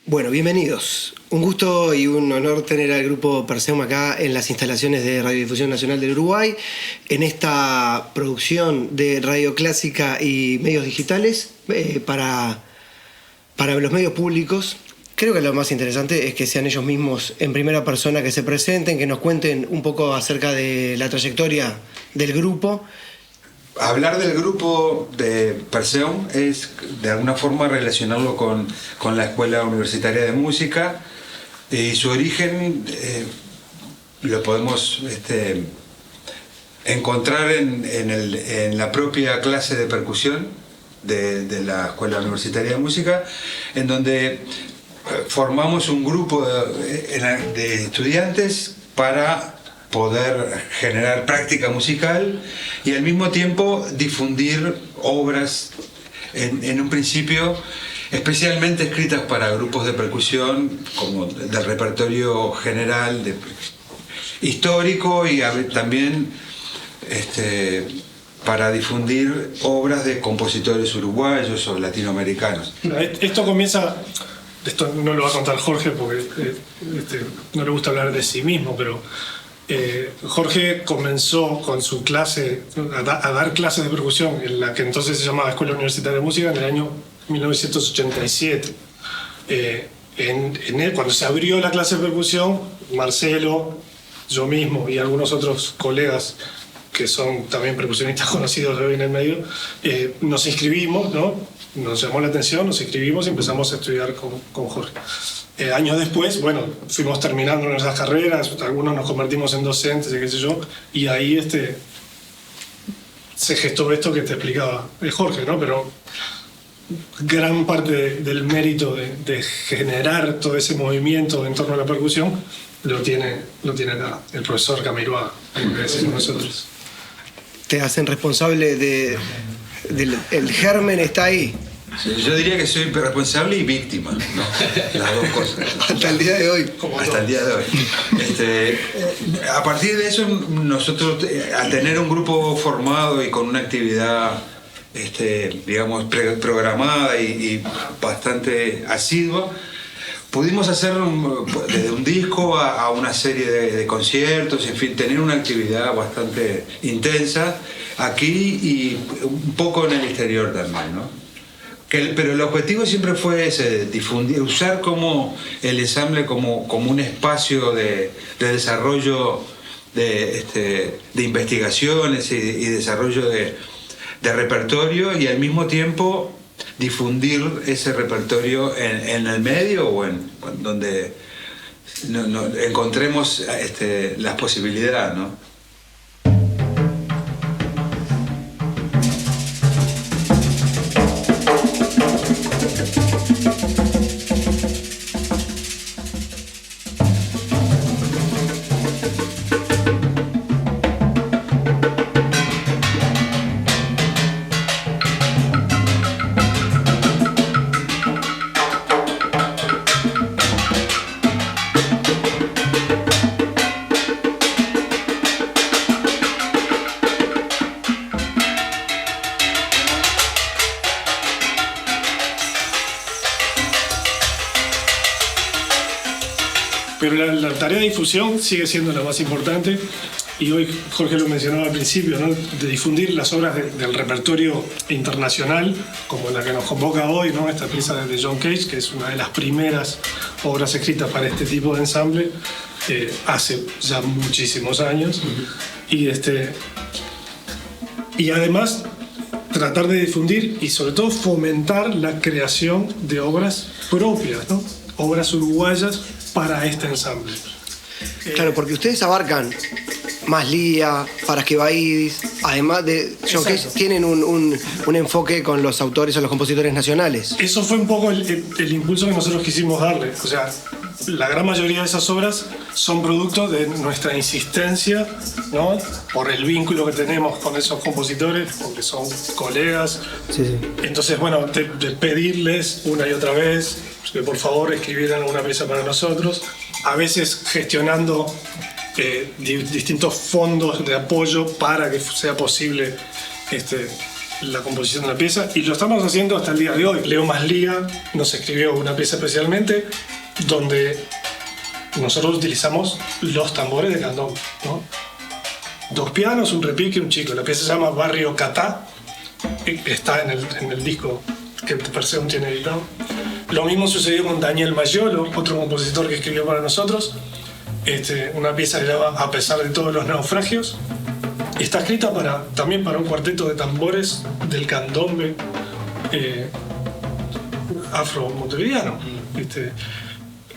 Bueno, bienvenidos. Un gusto y un honor tener al grupo Perseum acá en las instalaciones de Radiodifusión Nacional del Uruguay, en esta producción de radio clásica y medios digitales para los medios públicos. Creo que lo más interesante es que sean ellos mismos en primera persona que se presenten, que nos cuenten un poco acerca de la trayectoria del grupo. Hablar del grupo de Perseum es de alguna forma relacionarlo con la Escuela Universitaria de Música, y su origen lo podemos encontrar en la propia clase de percusión de la Escuela Universitaria de Música, en donde formamos un grupo de estudiantes para poder generar práctica musical y al mismo tiempo difundir obras en un principio especialmente escritas para grupos de percusión, como del repertorio general histórico, y también para difundir obras de compositores uruguayos o latinoamericanos. Esto no lo va a contar Jorge porque no le gusta hablar de sí mismo, pero Jorge comenzó con su clase a dar clases de percusión en la que entonces se llamaba Escuela Universitaria de Música en el año 1987. Cuando se abrió la clase de percusión, Marcelo, yo mismo y algunos otros colegas que son también percusionistas conocidos de hoy en el medio, nos inscribimos, ¿no? Nos llamó la atención, nos inscribimos y empezamos a estudiar con Jorge. Años después, bueno, fuimos terminando nuestras carreras, algunos nos convertimos en docentes y qué sé yo, y ahí se gestó esto que te explicaba Jorge, ¿no? Pero gran parte del mérito de generar todo ese movimiento en torno a la percusión lo tiene acá el profesor Camiroaga, que decimos nosotros. Te hacen responsable el germen está ahí. Sí, yo diría que soy responsable y víctima, ¿no? Las dos cosas. Hasta el día de hoy. Hasta el día de hoy. A partir de eso, nosotros, al tener un grupo formado y con una actividad, digamos, programada y bastante asidua, pudimos hacer desde un disco a una serie de conciertos, en fin, tener una actividad bastante intensa aquí y un poco en el exterior también, ¿no? Pero el objetivo siempre fue ese, difundir, usar como el ensamble como un espacio de desarrollo de investigaciones y desarrollo de repertorio, y al mismo tiempo difundir ese repertorio en el medio o en donde encontremos las posibilidades, ¿no? Pero la tarea de difusión sigue siendo la más importante, y hoy Jorge lo mencionaba al principio, ¿no? De difundir las obras del repertorio internacional, como la que nos convoca hoy, ¿no? Esta pieza de John Cage, que es una de las primeras obras escritas para este tipo de ensamble, hace ya muchísimos años. Y además tratar de difundir y sobre todo fomentar la creación de obras propias, ¿no? Obras uruguayas para este ensamble. Claro, porque ustedes abarcan Maslía, Farasquebaidis, además de John Cage, tienen un enfoque con los autores o los compositores nacionales. Eso fue un poco el impulso que nosotros quisimos darle. O sea, la gran mayoría de esas obras son producto de nuestra insistencia, ¿no? Por el vínculo que tenemos con esos compositores, porque son colegas. Sí. Entonces, bueno, de pedirles una y otra vez que por favor escribieran una pieza para nosotros, a veces gestionando distintos fondos de apoyo para que sea posible la composición de la pieza, y lo estamos haciendo hasta el día de hoy. Leo Masliga nos escribió una pieza especialmente donde nosotros utilizamos los tambores de candombe, ¿no? 2 pianos, un repique, un chico. La pieza se llama Barrio Catá, está en el disco que Perseum tiene editado. Lo mismo sucedió con Daniel Mayolo, otro compositor que escribió para nosotros, una pieza que se llama A pesar de todos los naufragios. Está escrita también para un cuarteto de tambores del candombe afro-montevideano.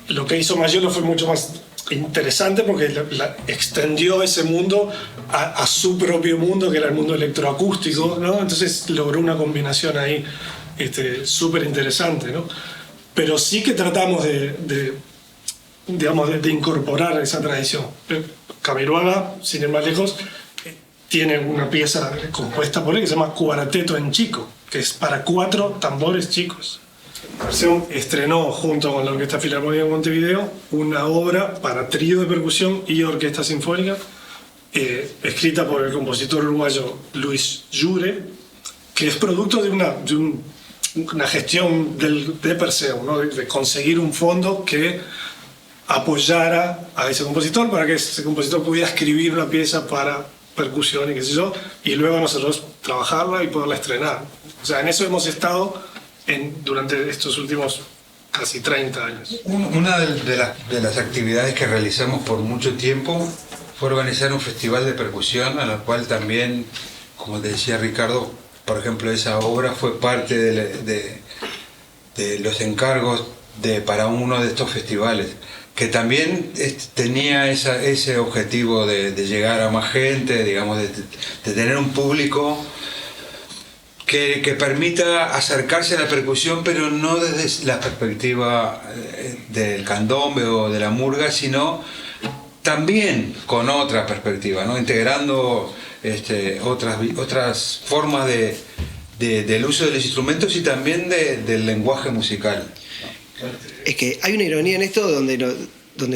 Lo que hizo Mayolo fue mucho más interesante porque extendió ese mundo a su propio mundo, que era el mundo electroacústico, ¿no? Entonces logró una combinación ahí súper interesante, ¿no? Pero sí que tratamos de incorporar esa tradición. Camiroaga, sin ir más lejos, tiene una pieza compuesta por él que se llama Cuarteto en Chico, que es para 4 tambores chicos. Perseum estrenó junto con la Orquesta Filarmónica de Montevideo una obra para trío de percusión y orquesta sinfónica, escrita por el compositor uruguayo Luis Llure, que es producto de una gestión de Perseum, ¿no? De conseguir un fondo que apoyara a ese compositor para que ese compositor pudiera escribir una pieza para percusión y qué sé yo, y luego nosotros trabajarla y poderla estrenar. O sea, en eso hemos estado durante estos últimos casi 30 años. Una de las actividades que realizamos por mucho tiempo fue organizar un festival de percusión, a la cual también, como te decía Ricardo, por ejemplo, esa obra fue parte de los encargos para uno de estos festivales, que también tenía ese objetivo de llegar a más gente, digamos, de tener un público que permita acercarse a la percusión, pero no desde la perspectiva del candombe o de la murga, sino también con otra perspectiva, ¿no? Integrando otras formas del uso de los instrumentos y también del lenguaje musical. Es que hay una ironía en esto donde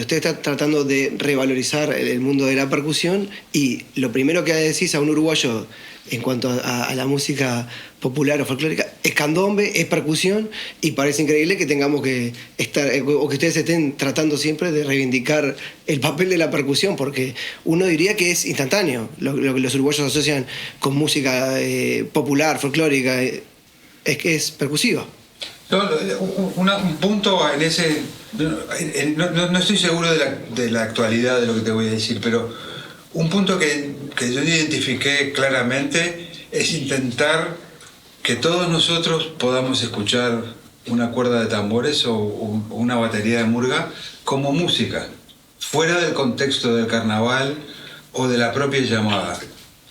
usted está tratando de revalorizar el mundo de la percusión, y lo primero que decís a un uruguayo en cuanto a la música popular o folclórica es candombe, es percusión, y parece increíble que tengamos que estar, o que ustedes estén tratando siempre de reivindicar el papel de la percusión, porque uno diría que es instantáneo lo que los uruguayos asocian con música popular, folclórica, es que es percusiva. Un punto en ese... No estoy seguro de la actualidad de lo que te voy a decir, pero un punto que yo identifiqué claramente es intentar que todos nosotros podamos escuchar una cuerda de tambores o una batería de murga como música, fuera del contexto del carnaval o de la propia llamada.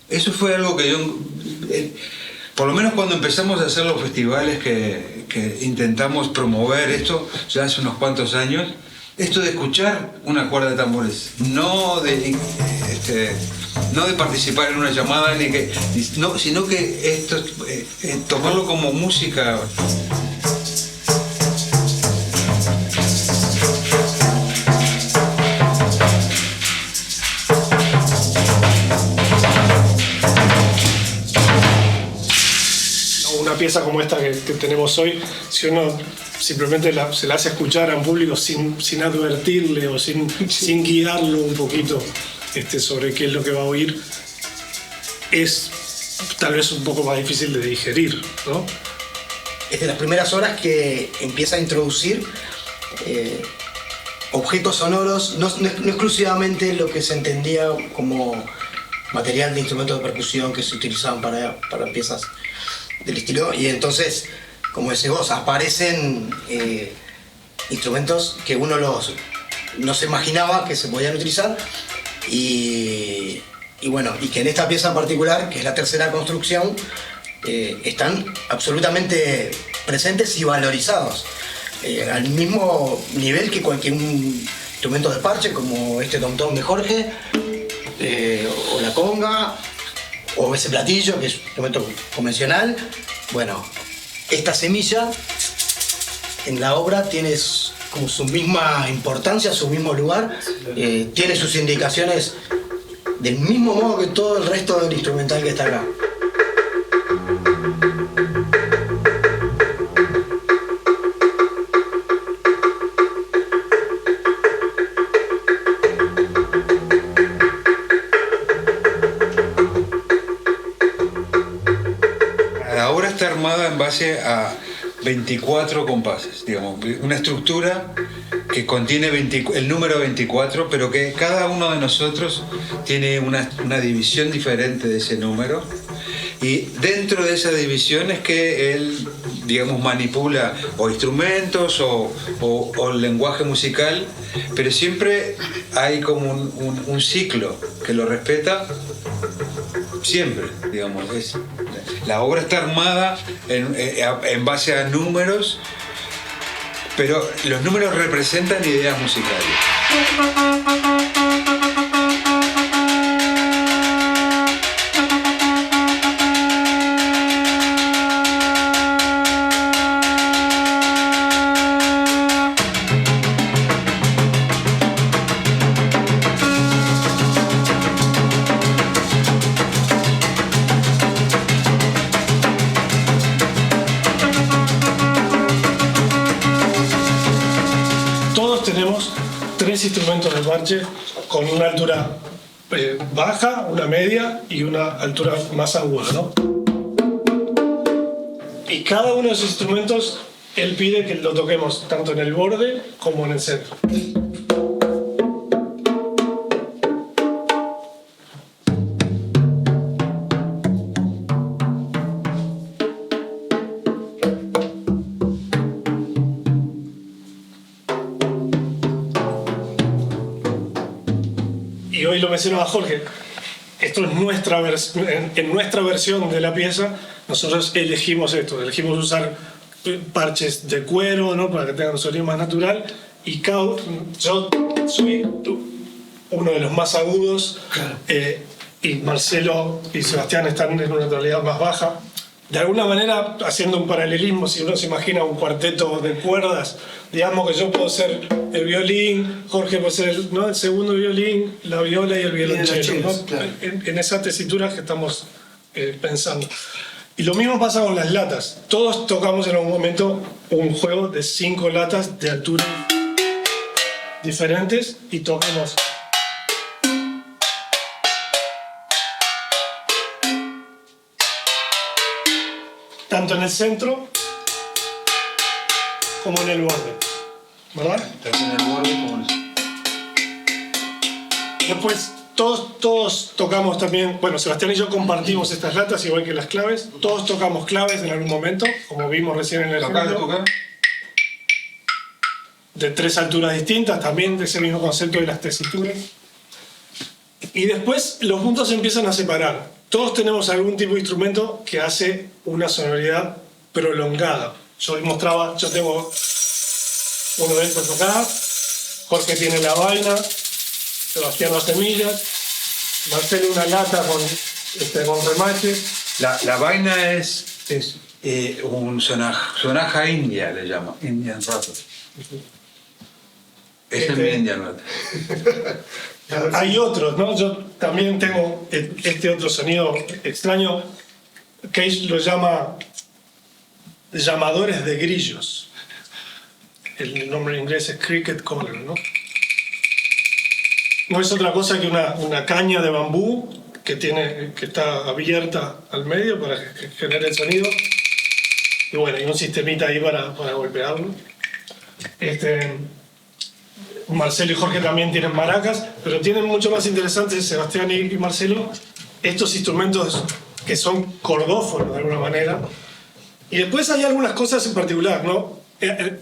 Eso fue algo que yo... Por lo menos cuando empezamos a hacer los festivales que intentamos promover esto, ya hace unos cuantos años, esto de escuchar una cuerda de tambores, no de participar en una llamada, sino que esto, tomarlo como música. Una pieza como esta que tenemos hoy, si uno simplemente se la hace escuchar a un público sin advertirle o sin guiarlo un poquito sobre qué es lo que va a oír, es tal vez un poco más difícil de digerir, ¿no? Es de las primeras horas que empieza a introducir objetos sonoros, no exclusivamente lo que se entendía como material de instrumentos de percusión que se utilizaban para piezas del estilo, y entonces, como decís vos, aparecen instrumentos que uno no se imaginaba que se podían utilizar, y bueno, y que en esta pieza en particular, que es la tercera construcción, están absolutamente presentes y valorizados, al mismo nivel que cualquier instrumento de parche, como este tom-tom de Jorge, o la conga, o ese platillo, que es un instrumento convencional. Bueno, esta semilla en la obra tiene como su misma importancia, su mismo lugar, tiene sus indicaciones del mismo modo que todo el resto del instrumental que está acá. armada en base a 24 compases, digamos, una estructura que contiene el número 24, pero que cada uno de nosotros tiene una división diferente de ese número, y dentro de esa división es que él, digamos, manipula o instrumentos o el lenguaje musical, pero siempre hay como un ciclo que lo respeta siempre, digamos. La obra está armada en base a números, pero los números representan ideas musicales. Tenemos 3 instrumentos de parche con una altura baja, una media y una altura más aguda, ¿no? Y cada uno de esos instrumentos, él pide que lo toquemos tanto en el borde como en el centro. Y hoy lo mencionaba Jorge, esto es nuestra en nuestra versión de la pieza, nosotros elegimos esto, elegimos usar parches de cuero, ¿no? Para que tengan un sonido más natural, y yo soy uno de los más agudos, claro. Y Marcelo y Sebastián están en una tonalidad más baja. De alguna manera, haciendo un paralelismo, si uno se imagina un cuarteto de cuerdas, digamos que yo puedo ser el violín, Jorge puede ser el segundo violín, la viola y el violonchelo, ¿no? Claro. En esa tesitura que estamos pensando. Y lo mismo pasa con las latas. Todos tocamos en algún momento un juego de 5 latas de altura diferentes y tocamos. Tanto en el centro como en el borde, ¿verdad? Tanto en el borde como en el centro. Después todos tocamos también, bueno, Sebastián y yo compartimos estas latas igual que las claves, todos tocamos claves en algún momento, como vimos recién en el ejemplo, de 3 alturas distintas, también de ese mismo concepto de las tesituras. Y después los puntos se empiezan a separar. Todos tenemos algún tipo de instrumento que hace una sonoridad prolongada. Yo tengo uno de estos acá, Jorge tiene la vaina, Sebastián las semillas, Marcelo una lata con remaches. La vaina es un sonaja india, le llama, Indian Rattle. Ese es mi Indian Rattle. Hay otros, ¿no? Yo también tengo este otro sonido extraño. Cage lo llama llamadores de grillos. El nombre en inglés es cricket caller, ¿no? No es otra cosa que una caña de bambú que está abierta al medio para que genere el sonido. Y bueno, hay un sistemita ahí para golpearlo. Marcelo y Jorge también tienen maracas, pero tienen mucho más interesantes, Sebastián y Marcelo, estos instrumentos que son cordófonos de alguna manera. Y después hay algunas cosas en particular, ¿no?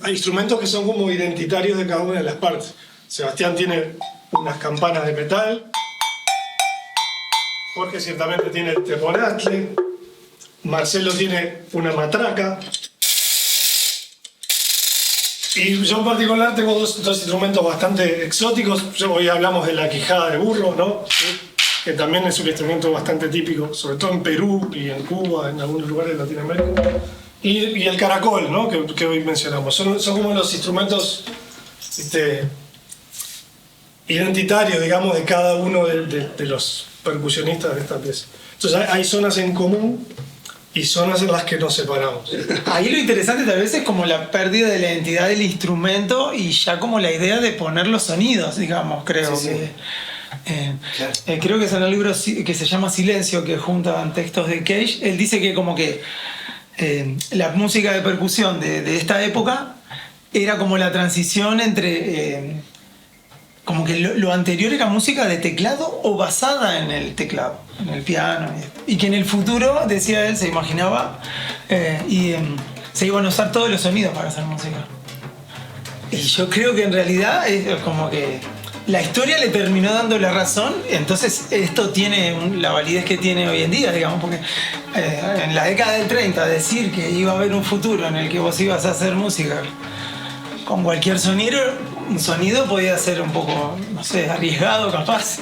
Hay instrumentos que son como identitarios de cada una de las partes. Sebastián tiene unas campanas de metal, Jorge ciertamente tiene el teporaztle, Marcelo tiene una matraca, y yo en particular tengo dos instrumentos bastante exóticos. Hoy hablamos de la quijada de burro, ¿no? Que también es un instrumento bastante típico, sobre todo en Perú y en Cuba, en algunos lugares de Latinoamérica. Y el caracol, ¿no? Que hoy mencionamos. Son como los instrumentos identitarios, digamos, de cada uno de los percusionistas de esta pieza. Entonces hay zonas en común y zonas en las que nos separamos. Ahí lo interesante tal vez es como la pérdida de la identidad del instrumento y ya como la idea de poner los sonidos, digamos, creo sí, que... Claro. Creo que es en el libro que se llama Silencio, que juntan textos de Cage. Él dice que como que la música de percusión de esta época era como la transición entre como que lo anterior era música de teclado o basada en el teclado, en el piano, y que en el futuro, decía él, se imaginaba se iban a usar todos los sonidos para hacer música. Y yo creo que en realidad es como que la historia le terminó dando la razón, entonces esto tiene la validez que tiene hoy en día, digamos, porque en la década del 30 decir que iba a haber un futuro en el que vos ibas a hacer música con cualquier sonido, un sonido podía ser un poco, no sé, arriesgado capaz.